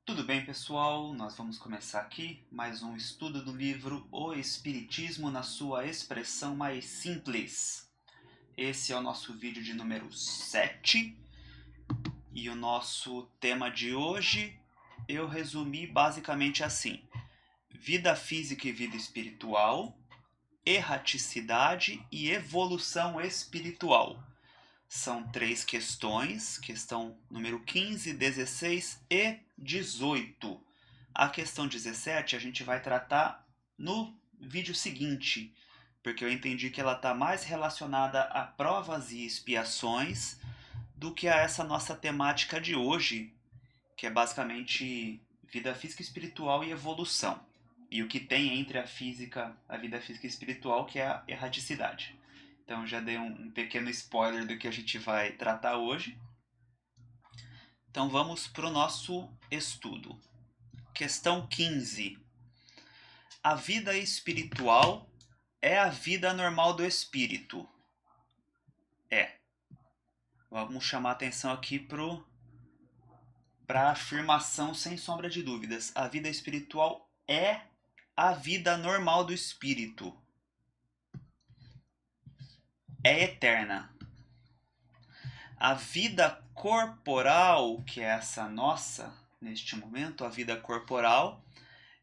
Tudo bem, pessoal? Nós vamos começar aqui mais um estudo do livro O Espiritismo na sua expressão mais simples. Esse é o nosso vídeo de número 7 e o nosso tema de hoje eu resumi basicamente assim: vida física e vida espiritual, erraticidade e evolução espiritual. São três questões, questão número 15, 16 e 18. A questão 17 a gente vai tratar no vídeo seguinte, porque eu entendi que ela está mais relacionada a provas e expiações do que a essa nossa temática de hoje, que é basicamente vida física, espiritual e evolução. E o que tem entre a vida física e espiritual, que é a erraticidade. Então já dei um pequeno spoiler do que a gente vai tratar hoje. Então vamos para o nosso estudo. Questão 15. A vida espiritual é a vida normal do espírito? É. Vamos chamar atenção aqui para a afirmação sem sombra de dúvidas. A vida espiritual é a vida normal do espírito. É eterna. A vida corporal, que é essa nossa, neste momento, a vida corporal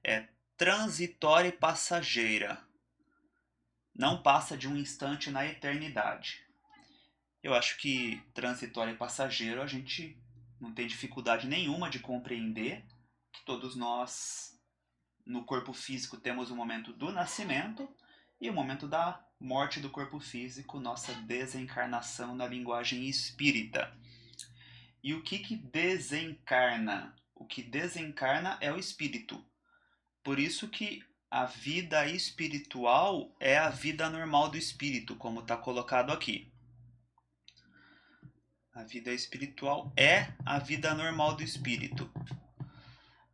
é transitória e passageira. Não passa de um instante na eternidade. Eu acho que transitório e passageiro a gente não tem dificuldade nenhuma de compreender que todos nós, no corpo físico, temos o momento do nascimento e o momento da morte do corpo físico, nossa desencarnação na linguagem espírita. E o que desencarna? O que desencarna é o espírito. Por isso que a vida espiritual é a vida normal do espírito, como está colocado aqui. A vida espiritual é a vida normal do espírito.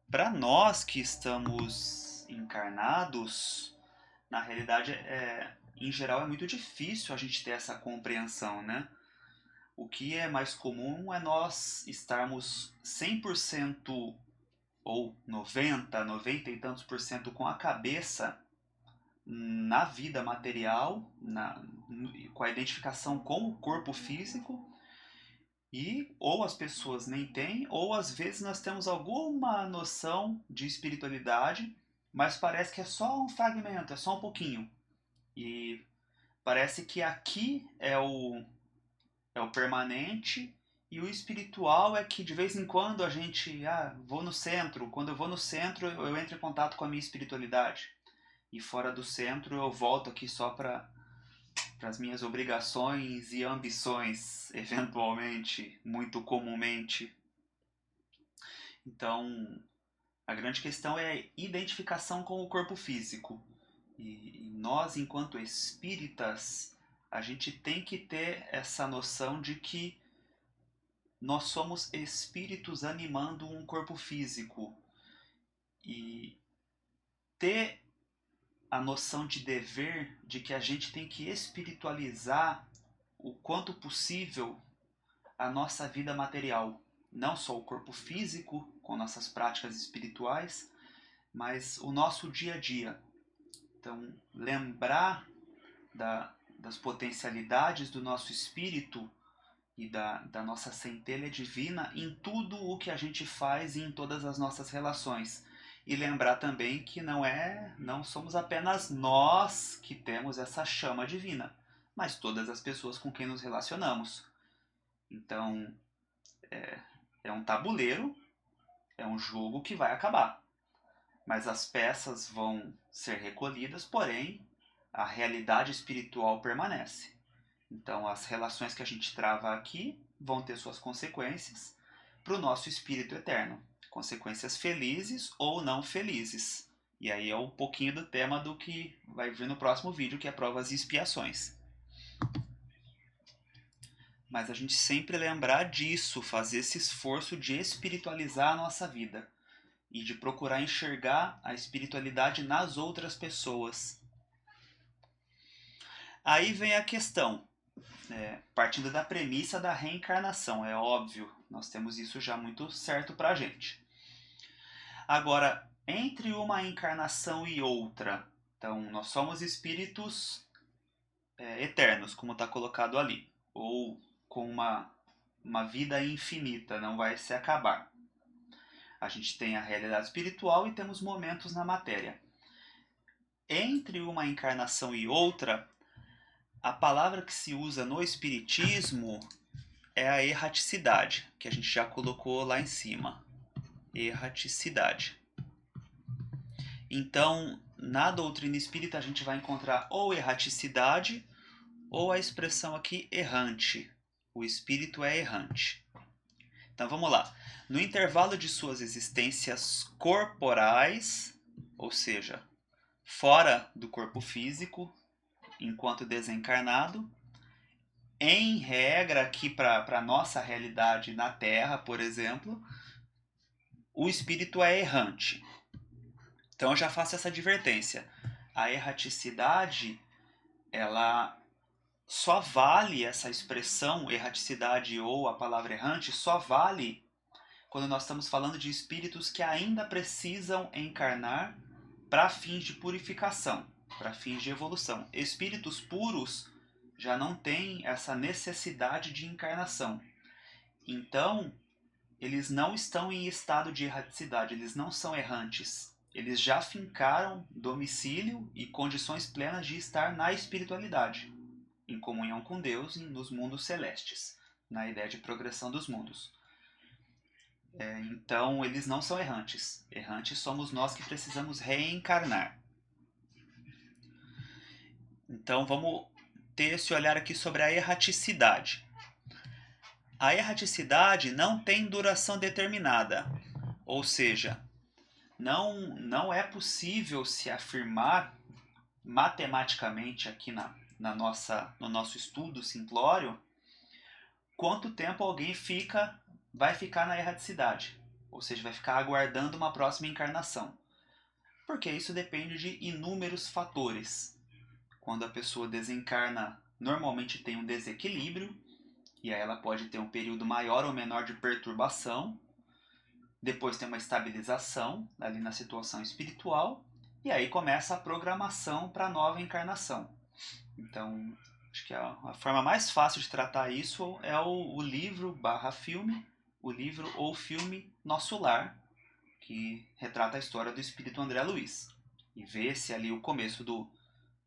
Para nós que estamos encarnados, na realidade, em geral, é muito difícil a gente ter essa compreensão, né? O que é mais comum é nós estarmos 100% ou 90, 90 e tantos por cento com a cabeça na vida material, com a identificação com o corpo físico, e ou as pessoas nem têm, ou às vezes nós temos alguma noção de espiritualidade, mas parece que é só um fragmento, é só um pouquinho. E parece que aqui é o permanente e o espiritual é que de vez em quando a gente, vou no centro, quando eu vou no centro eu entro em contato com a minha espiritualidade. E fora do centro eu volto aqui só para as minhas obrigações e ambições, eventualmente, muito comumente. Então, a grande questão é a identificação com o corpo físico. E nós, enquanto espíritas, a gente tem que ter essa noção de que nós somos espíritos animando um corpo físico. E ter a noção de dever de que a gente tem que espiritualizar o quanto possível a nossa vida material. Não só o corpo físico, com nossas práticas espirituais, mas o nosso dia a dia. Então, lembrar das potencialidades do nosso espírito e da nossa centelha divina em tudo o que a gente faz e em todas as nossas relações. E lembrar também que não somos apenas nós que temos essa chama divina, mas todas as pessoas com quem nos relacionamos. Então, é um tabuleiro, é um jogo que vai acabar. Mas as peças vão ser recolhidas, porém, a realidade espiritual permanece. Então, as relações que a gente trava aqui vão ter suas consequências para o nosso espírito eterno. Consequências felizes ou não felizes. E aí é um pouquinho do tema do que vai vir no próximo vídeo, que é provas e expiações. Mas a gente sempre lembrar disso, fazer esse esforço de espiritualizar a nossa vida e de procurar enxergar a espiritualidade nas outras pessoas. Aí vem a questão, partindo da premissa da reencarnação, é óbvio, nós temos isso já muito certo pra gente. Agora, entre uma encarnação e outra, então nós somos espíritos eternos, como está colocado ali, ou com uma vida infinita, não vai se acabar. A gente tem a realidade espiritual e temos momentos na matéria. Entre uma encarnação e outra, a palavra que se usa no espiritismo é a erraticidade, que a gente já colocou lá em cima. Erraticidade. Então, na doutrina espírita a gente vai encontrar ou erraticidade ou a expressão aqui errante. O espírito é errante. Então vamos lá. No intervalo de suas existências corporais, ou seja, fora do corpo físico, enquanto desencarnado, em regra aqui para a nossa realidade na Terra, por exemplo, o espírito é errante. Então eu já faço essa advertência. A erraticidade, ela só vale, essa expressão erraticidade ou a palavra errante, só vale quando nós estamos falando de espíritos que ainda precisam encarnar para fins de purificação, para fins de evolução. Espíritos puros já não têm essa necessidade de encarnação. Então, eles não estão em estado de erraticidade, eles não são errantes. Eles já fincaram domicílio e condições plenas de estar na espiritualidade, em comunhão com Deus nos mundos celestes, na ideia de progressão dos mundos. Então, eles não são errantes. Errantes somos nós que precisamos reencarnar. Então, vamos ter esse olhar aqui sobre a erraticidade. A erraticidade não tem duração determinada, ou seja, não é possível se afirmar matematicamente aqui no nosso estudo simplório quanto tempo alguém vai ficar na erraticidade, ou seja, vai ficar aguardando uma próxima encarnação. Porque isso depende de inúmeros fatores. Quando a pessoa desencarna, normalmente tem um desequilíbrio, e aí ela pode ter um período maior ou menor de perturbação. Depois tem uma estabilização ali na situação espiritual, e aí começa a programação para a nova encarnação. Então, acho que a forma mais fácil de tratar isso é o livro/filme, o livro ou filme Nosso Lar, que retrata a história do espírito André Luiz. E vê-se ali o começo do...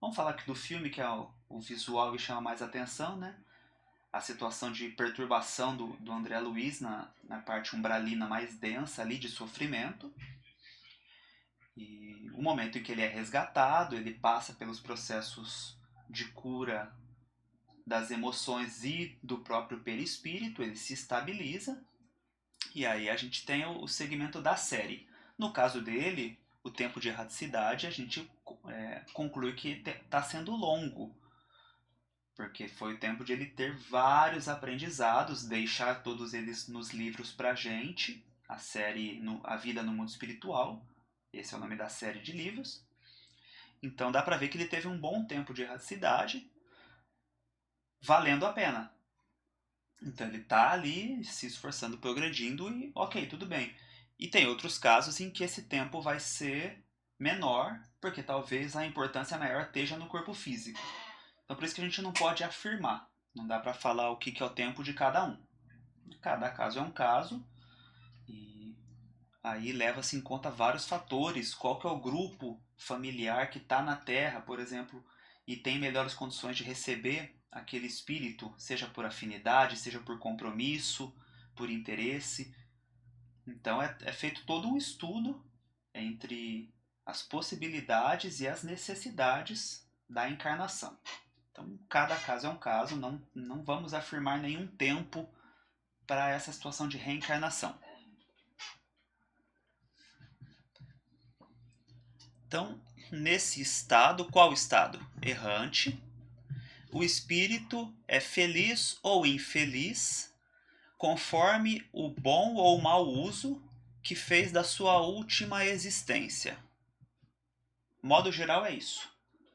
Vamos falar aqui do filme, que é o visual que chama mais atenção, né? A situação de perturbação do André Luiz na parte umbralina mais densa ali de sofrimento. E o momento em que ele é resgatado, ele passa pelos processos de cura das emoções e do próprio perispírito, ele se estabiliza. E aí a gente tem o segmento da série. No caso dele, o tempo de erraticidade, a gente conclui que está sendo longo, porque foi o tempo de ele ter vários aprendizados, deixar todos eles nos livros pra gente, a série A Vida no Mundo Espiritual, esse é o nome da série de livros. Então dá pra ver que ele teve um bom tempo de erraticidade, valendo a pena. Então ele tá ali se esforçando, progredindo e ok, tudo bem. E tem outros casos em que esse tempo vai ser menor, porque talvez a importância maior esteja no corpo físico. Então por isso que a gente não pode afirmar. Não dá para falar o que é o tempo de cada um. Cada caso é um caso e aí leva-se em conta vários fatores. Qual que é o grupo familiar que está na Terra, por exemplo, e tem melhores condições de receber aquele espírito, seja por afinidade, seja por compromisso, por interesse. Então é feito todo um estudo entre as possibilidades e as necessidades da encarnação. Então, cada caso é um caso, não vamos afirmar nenhum tempo para essa situação de reencarnação. Então, nesse estado, qual estado? Errante. O espírito é feliz ou infeliz, conforme o bom ou mau uso que fez da sua última existência. Modo geral é isso.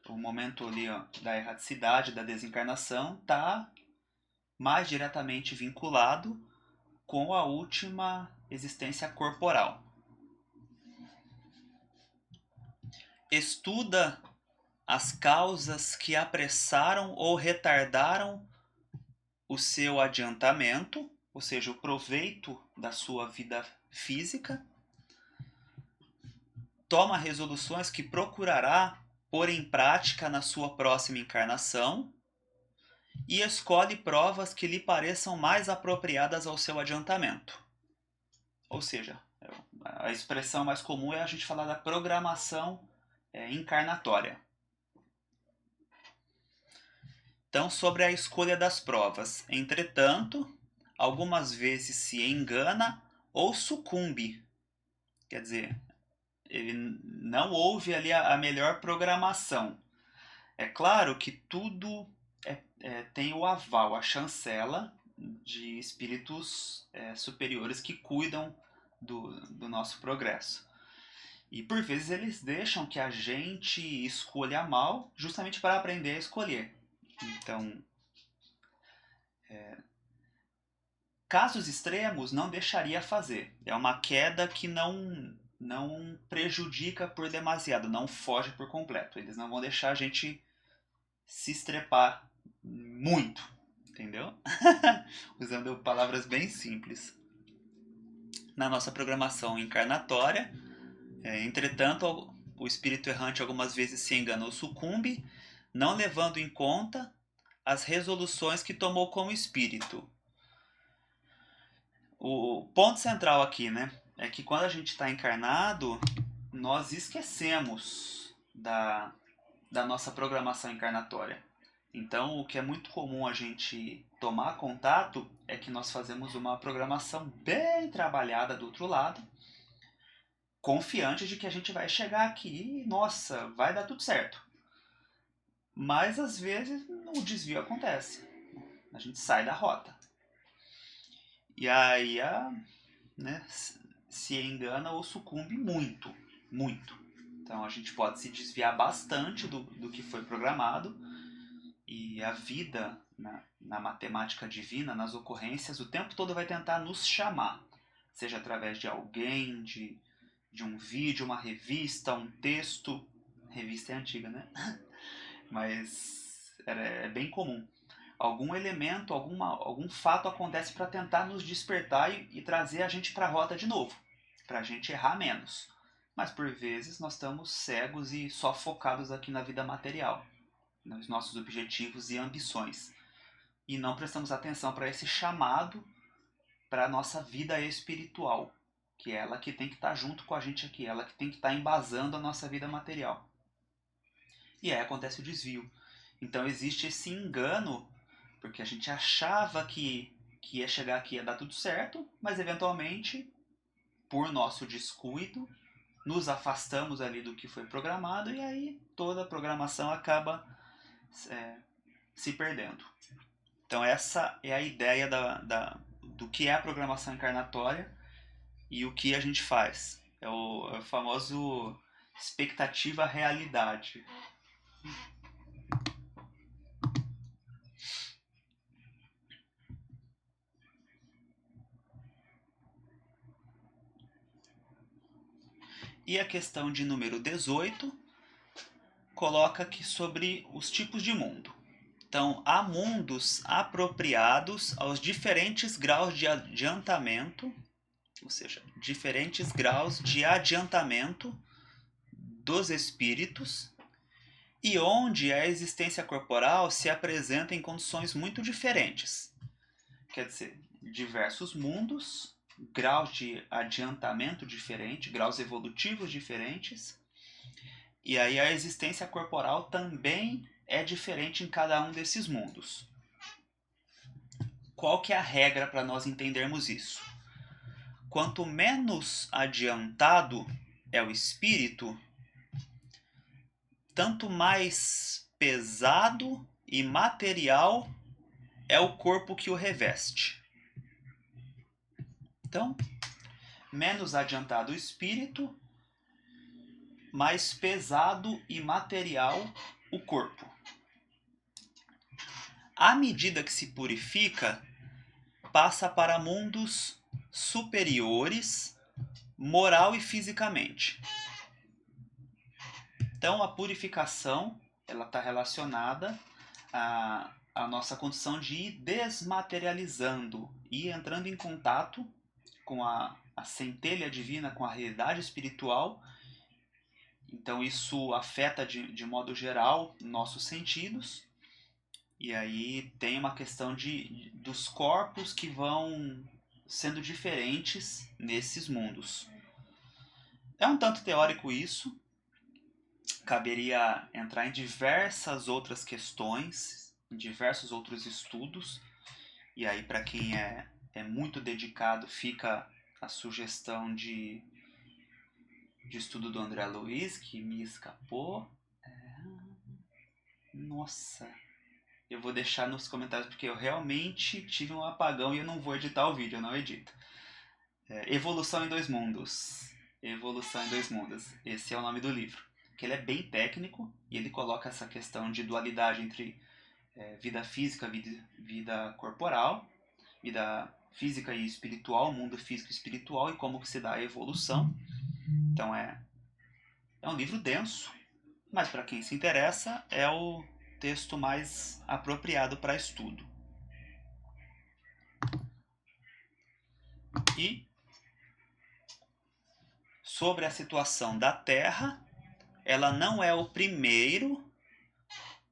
O momento ali da erraticidade, da desencarnação, está mais diretamente vinculado com a última existência corporal. estuda as causas que apressaram ou retardaram o seu adiantamento, ou seja, o proveito da sua vida física, toma resoluções que procurará pôr em prática na sua próxima encarnação e escolhe provas que lhe pareçam mais apropriadas ao seu adiantamento. Ou seja, a expressão mais comum é a gente falar da programação encarnatória. Então, sobre a escolha das provas. Entretanto, algumas vezes se engana ou sucumbe. Quer dizer, ele não houve ali a melhor programação. É claro que tudo tem o aval, a chancela de espíritos superiores que cuidam do nosso progresso. E por vezes eles deixam que a gente escolha mal justamente para aprender a escolher. Então, casos extremos não deixaria fazer. É uma queda que não prejudica por demasiado, não foge por completo. Eles não vão deixar a gente se estrepar muito, entendeu? Usando palavras bem simples. Na nossa programação encarnatória, entretanto, o espírito errante algumas vezes se engana ou sucumbe, não levando em conta as resoluções que tomou como espírito. O ponto central aqui, né, é que quando a gente está encarnado, nós esquecemos da nossa programação encarnatória. Então, o que é muito comum a gente tomar contato é que nós fazemos uma programação bem trabalhada do outro lado, confiante de que a gente vai chegar aqui e, nossa, vai dar tudo certo. Mas, às vezes, o desvio acontece. A gente sai da rota. E aí, né, se engana ou sucumbe muito, muito. Então, a gente pode se desviar bastante do que foi programado. E a vida, na matemática divina, nas ocorrências, o tempo todo vai tentar nos chamar. Seja através de alguém, de um vídeo, uma revista, um texto. Revista é antiga, né? Mas é bem comum. Algum elemento, algum fato acontece para tentar nos despertar e trazer a gente para a rota de novo. Para a gente errar menos. Mas por vezes nós estamos cegos e só focados aqui na vida material, nos nossos objetivos e ambições. E não prestamos atenção para esse chamado para a nossa vida espiritual, que é ela que tem que estar junto com a gente aqui, ela que tem que estar embasando a nossa vida material. E aí acontece o desvio. Então existe esse engano, porque a gente achava que ia chegar aqui e ia dar tudo certo, mas eventualmente, por nosso descuido, nos afastamos ali do que foi programado e aí toda a programação acaba se perdendo. Então essa é a ideia do que é a programação encarnatória e o que a gente faz. É o famoso expectativa-realidade. E a questão de número 18 coloca aqui sobre os tipos de mundo. Então, há mundos apropriados aos diferentes graus de adiantamento, ou seja, diferentes graus de adiantamento dos espíritos, e onde a existência corporal se apresenta em condições muito diferentes. Quer dizer, diversos mundos, graus de adiantamento diferentes, graus evolutivos diferentes, e aí a existência corporal também é diferente em cada um desses mundos. Qual que é a regra para nós entendermos isso? Quanto menos adiantado é o espírito, tanto mais pesado e material é o corpo que o reveste. Então, menos adiantado o espírito, mais pesado e material o corpo. À medida que se purifica, passa para mundos superiores, moral e fisicamente. Então a purificação ela está relacionada à nossa condição de ir desmaterializando e entrando em contato com a centelha divina, com a realidade espiritual. Então isso afeta de modo geral nossos sentidos. E aí tem uma questão dos corpos que vão sendo diferentes nesses mundos. É um tanto teórico isso, caberia entrar em diversas outras questões, em diversos outros estudos, e aí para quem é muito dedicado fica a sugestão de estudo do André Luiz, que me escapou. Nossa, eu vou deixar nos comentários porque eu realmente tive um apagão e eu não vou editar o vídeo, eu não edito. Evolução em Dois Mundos. Evolução em Dois Mundos. Esse é o nome do livro. Que ele é bem técnico e ele coloca essa questão de dualidade entre vida física, vida corporal, vida física e espiritual, mundo físico e espiritual e como que se dá a evolução. Então é um livro denso, mas para quem se interessa é o texto mais apropriado para estudo. E sobre a situação da Terra, ela não é o primeiro,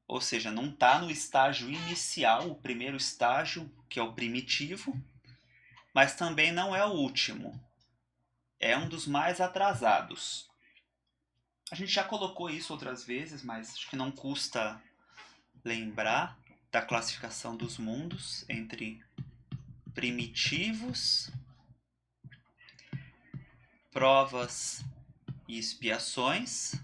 ou seja, não está no estágio inicial, o primeiro estágio, que é o primitivo, mas também não é o último. É um dos mais atrasados. A gente já colocou isso outras vezes, mas acho que não custa lembrar da classificação dos mundos entre primitivos, provas e expiações,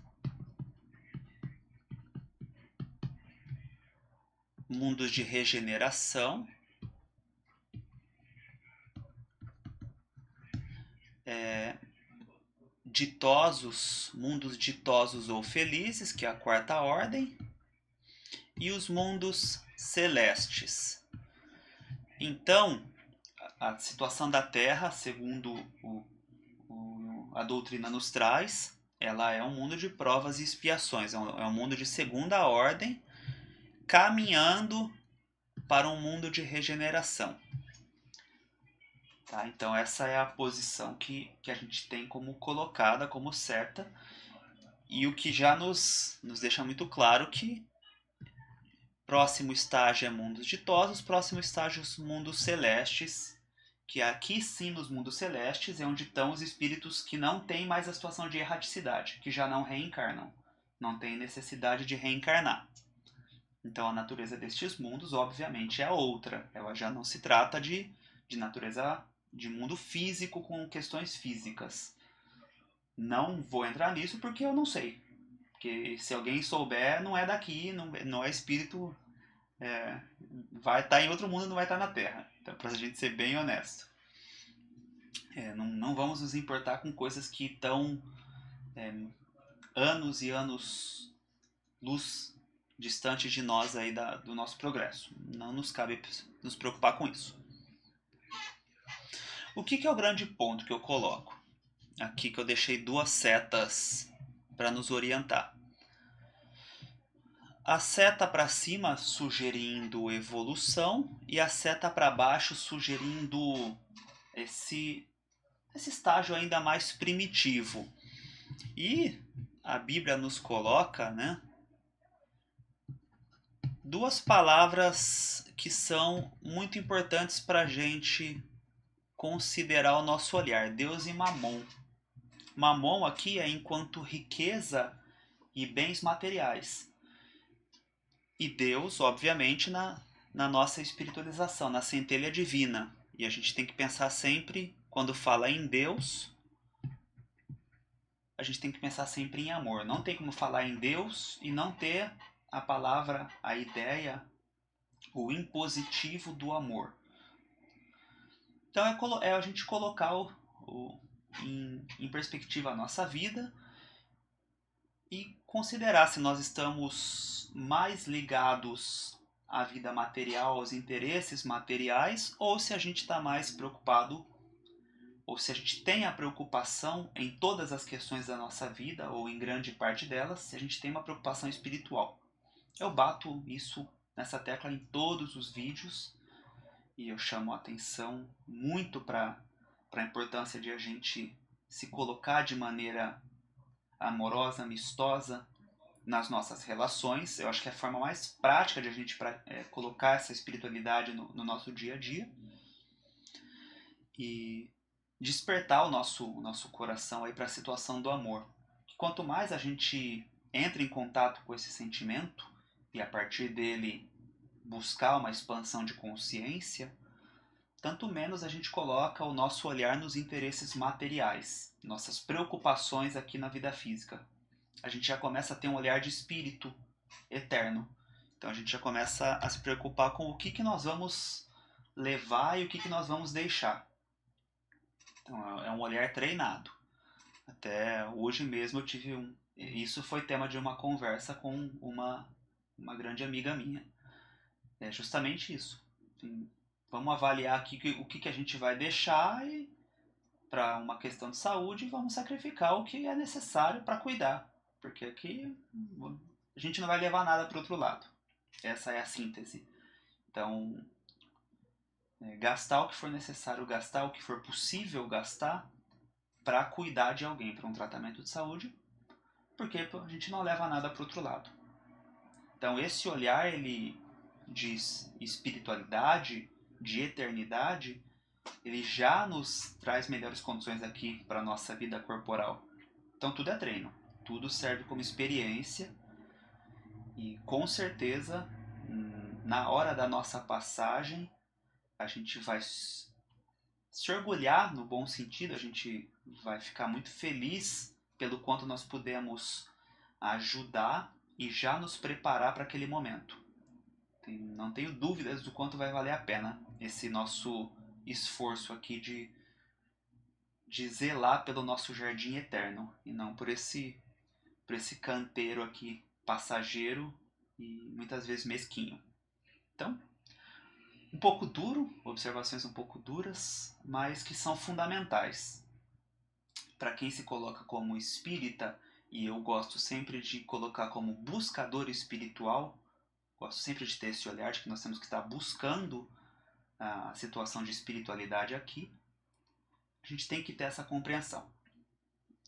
mundos de regeneração, ditosos, mundos ditosos ou felizes, que é a quarta ordem, e os mundos celestes. Então, a situação da Terra, segundo a doutrina nos traz, ela é um mundo de provas e expiações, é um mundo de segunda ordem, caminhando para um mundo de regeneração. Tá? Então essa é a posição que a gente tem como colocada, como certa, e o que já nos deixa muito claro que próximo estágio é mundos ditosos, próximo estágio mundos celestes, que aqui sim nos mundos celestes é onde estão os espíritos que não têm mais a situação de erraticidade, que já não reencarnam, não têm necessidade de reencarnar. Então a natureza destes mundos, obviamente, é outra. Ela já não se trata de natureza de mundo físico com questões físicas. Não vou entrar nisso porque eu não sei. Porque se alguém souber, não é daqui, não é espírito, vai estar em outro mundo, não vai estar na Terra. Então, para a gente ser bem honesto. Não vamos nos importar com coisas que estão anos e anos luz distante de nós aí do nosso progresso. Não nos cabe nos preocupar com isso. O que é o grande ponto que eu coloco? Aqui que eu deixei duas setas para nos orientar. A seta para cima sugerindo evolução e a seta para baixo sugerindo esse estágio ainda mais primitivo. E a Bíblia nos coloca, né, duas palavras que são muito importantes para a gente considerar o nosso olhar: Deus e Mamon. Mamon aqui é enquanto riqueza e bens materiais. E Deus, obviamente, na nossa espiritualização, na centelha divina. E a gente tem que pensar sempre, quando fala em Deus, a gente tem que pensar sempre em amor. Não tem como falar em Deus e não ter a palavra, a ideia, o impositivo do amor. Então é a gente colocar em perspectiva a nossa vida e considerar se nós estamos mais ligados à vida material, aos interesses materiais, ou se a gente está mais preocupado ou se a gente tem a preocupação em todas as questões da nossa vida, ou em grande parte delas, se a gente tem uma preocupação espiritual. Eu bato isso nessa tecla em todos os vídeos, e eu chamo a atenção muito para a importância de a gente se colocar de maneira amorosa, amistosa nas nossas relações. Eu acho que é a forma mais prática de a gente colocar essa espiritualidade no nosso dia a dia e despertar o nosso coração aí para a situação do amor. Quanto mais a gente entra em contato com esse sentimento e a partir dele buscar uma expansão de consciência, tanto menos a gente coloca o nosso olhar nos interesses materiais, nossas preocupações aqui na vida física. A gente já começa a ter um olhar de espírito eterno. Então a gente já começa a se preocupar com o que nós vamos levar e o que nós vamos deixar. Então é um olhar treinado. Até hoje mesmo eu tive um... Isso foi tema de uma conversa com uma grande amiga minha. É justamente isso. Vamos avaliar aqui o que a gente vai deixar e para uma questão de saúde vamos sacrificar o que é necessário para cuidar. Porque aqui a gente não vai levar nada para o outro lado. Essa é a síntese. Então, gastar o que for necessário, gastar o que for possível gastar para cuidar de alguém, para um tratamento de saúde, porque a gente não leva nada para o outro lado. Então, esse olhar ele de espiritualidade, de eternidade, ele já nos traz melhores condições aqui para a nossa vida corporal. Então, tudo é treino, tudo serve como experiência e com certeza na hora da nossa passagem a gente vai se orgulhar no bom sentido, a gente vai ficar muito feliz pelo quanto nós pudemos ajudar e já nos preparar para aquele momento. Não tenho dúvidas do quanto vai valer a pena esse nosso esforço aqui de zelar pelo nosso jardim eterno e não por esse canteiro aqui passageiro e muitas vezes mesquinho. Então, um pouco duro, observações um pouco duras, mas que são fundamentais. Para quem se coloca como espírita, e eu gosto sempre de colocar como buscador espiritual, gosto sempre de ter esse olhar de que nós temos que estar buscando a situação de espiritualidade aqui, a gente tem que ter essa compreensão.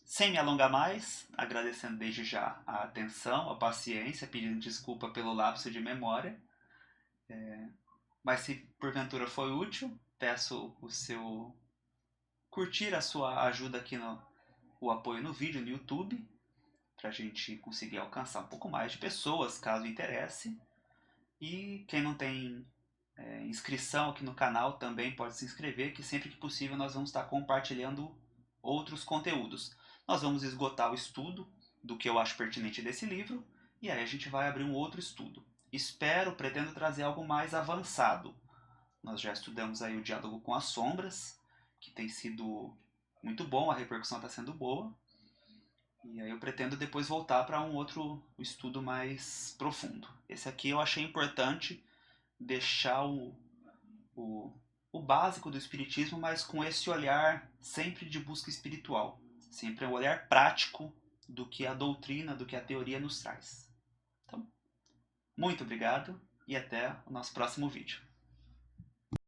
Sem me alongar mais, agradecendo desde já a atenção, a paciência, pedindo desculpa pelo lapso de memória. Mas se porventura foi útil, peço o seu curtir, a sua ajuda aqui o apoio no vídeo no YouTube, para a gente conseguir alcançar um pouco mais de pessoas, caso interesse. E quem não tem inscrição aqui no canal também pode se inscrever, que sempre que possível nós vamos estar compartilhando outros conteúdos. Nós vamos esgotar o estudo do que eu acho pertinente desse livro, e aí a gente vai abrir um outro estudo. Pretendo trazer algo mais avançado. Nós já estudamos aí o Diálogo com as Sombras, que tem sido muito bom, a repercussão está sendo boa. E aí eu pretendo depois voltar para um outro estudo mais profundo. Esse aqui eu achei importante deixar o básico do espiritismo, mas com esse olhar sempre de busca espiritual. Sempre um olhar prático do que a doutrina, do que a teoria nos traz. Então, muito obrigado e até o nosso próximo vídeo.